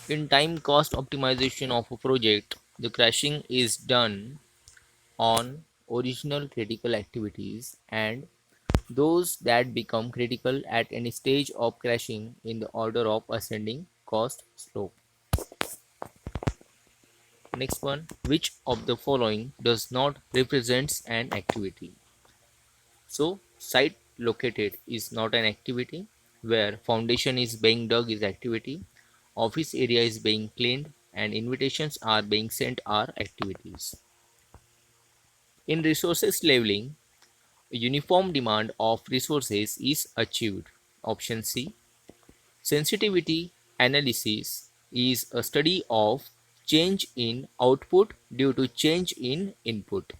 In time cost optimization of a project, the crashing is done on original critical activities and those that become critical at any stage of crashing in the order of ascending cost slope. Next one, which of the following does not represents an activity? So, site located is not an activity, where foundation is being dug is activity, office area is being cleaned, and invitations are being sent are activities. In resources leveling, uniform demand of resources is achieved. Option C. Sensitivity analysis is a study of change in output due to change in input.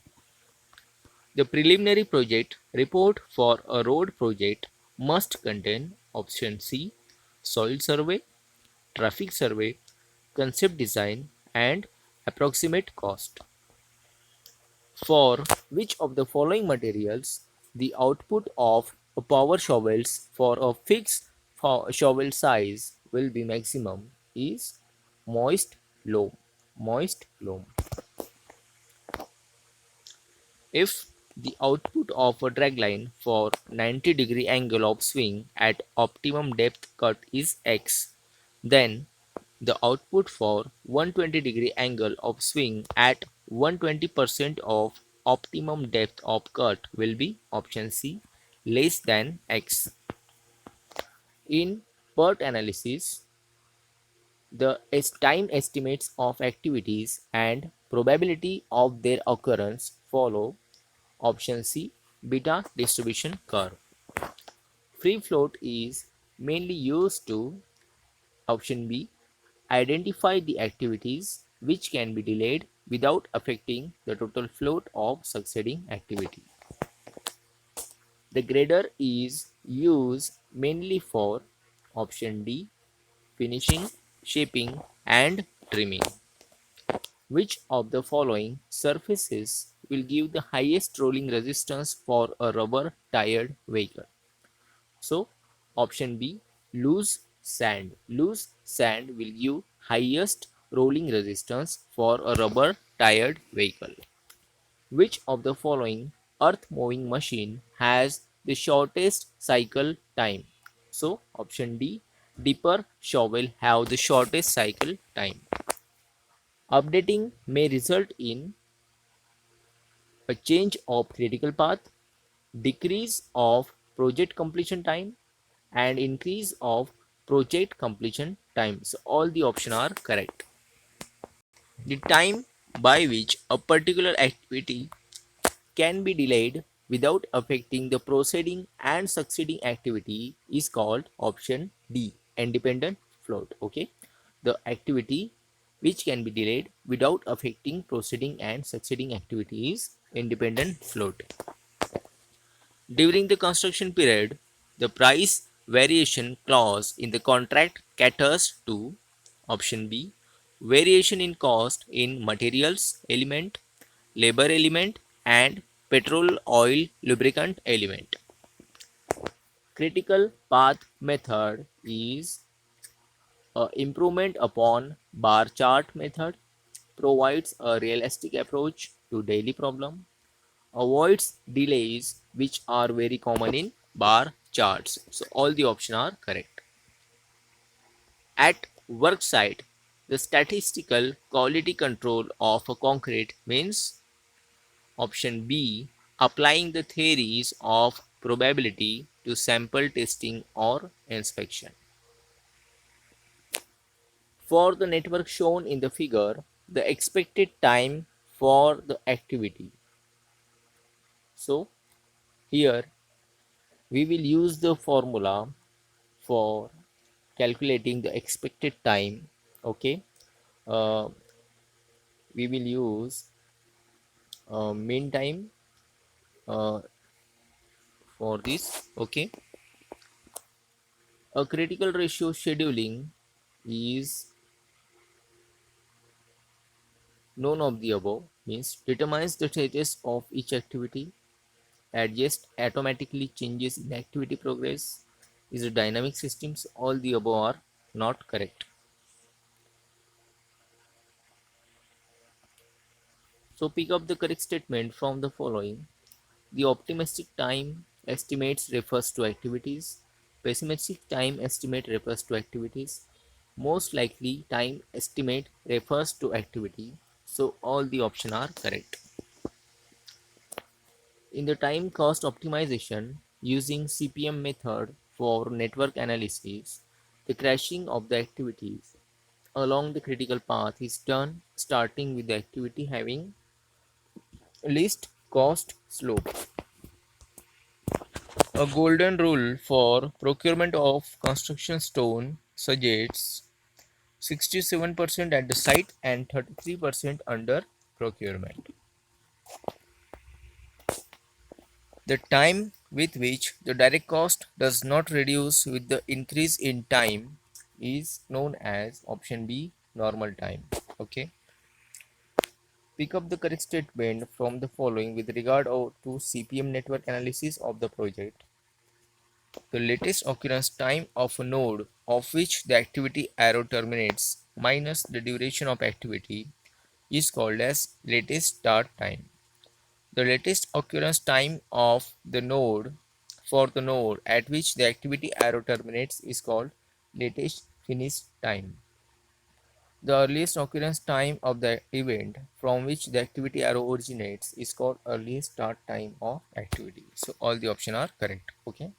The preliminary project report for a road project must contain option C, soil survey, traffic survey, concept design, and approximate cost. For which of the following materials the output of power shovels for a fixed shovel size will be maximum is moist loam. Moist loam. If the output of a dragline for 90-degree angle of swing at optimum depth cut is X, then the output for 120-degree angle of swing at 120% of optimum depth of cut will be option C, less than X. In PERT analysis, the time estimates of activities and probability of their occurrence follow option C, beta distribution curve. Free float is mainly used to option B, identify the activities which can be delayed without affecting the total float of succeeding activity. The grader is used mainly for option D, finishing, shaping and trimming. Which of the following surfaces will give the highest rolling resistance for a rubber tired vehicle? So option B, loose sand. Loose sand will give highest rolling resistance for a rubber tired vehicle. Which of the following earth moving machine has the shortest cycle time? So option D, dipper shovel have the shortest cycle time. Updating may result in a change of critical path, decrease of project completion time, and increase of project completion time. So all the options are correct. The time by which a particular activity can be delayed without affecting the proceeding and succeeding activity is called option D, independent float. Okay, the activity which can be delayed without affecting proceeding and succeeding activity is independent float. During the construction period, the price variation clause in the contract caters to option B, variation in cost in materials element, labor element and petrol oil lubricant element. Critical path method is a improvement upon bar chart method, provides a realistic approach to daily problem, avoids delays which are very common in bar charts. So all the options are correct. At work site, the statistical quality control of a concrete means option B, applying the theories of probability to sample testing or inspection. For the network shown in the figure, the expected time for the activity. So here we will use the formula for calculating the expected time. Okay, uh, we will use mean time for this. Okay, a critical ratio scheduling is none of the above, means determines the status of each activity, adjust automatically changes in activity progress, is a dynamic systems. All the above are not correct. So pick up the correct statement from the following. The optimistic time estimates refers to activities. Pessimistic time estimate refers to activities. Most likely time estimate refers to activity. So all the options are correct. In the time cost optimization using CPM method for network analysis, the crashing of the activities along the critical path is done starting with the activity having least cost slope. A golden rule for procurement of construction stone suggests 67% at the site and 33% under procurement. The time with which the direct cost does not reduce with the increase in time is known as option B, normal time. Okay. Pick up the correct statement from the following with regard to CPM network analysis of the project. The latest occurrence time of a node of which the activity arrow terminates minus the duration of activity is called as latest start time. The latest occurrence time of the node for the node at which the activity arrow terminates is called latest finish time. The earliest occurrence time of the event from which the activity arrow originates is called earliest start time of activity. So all the options are correct. Okay.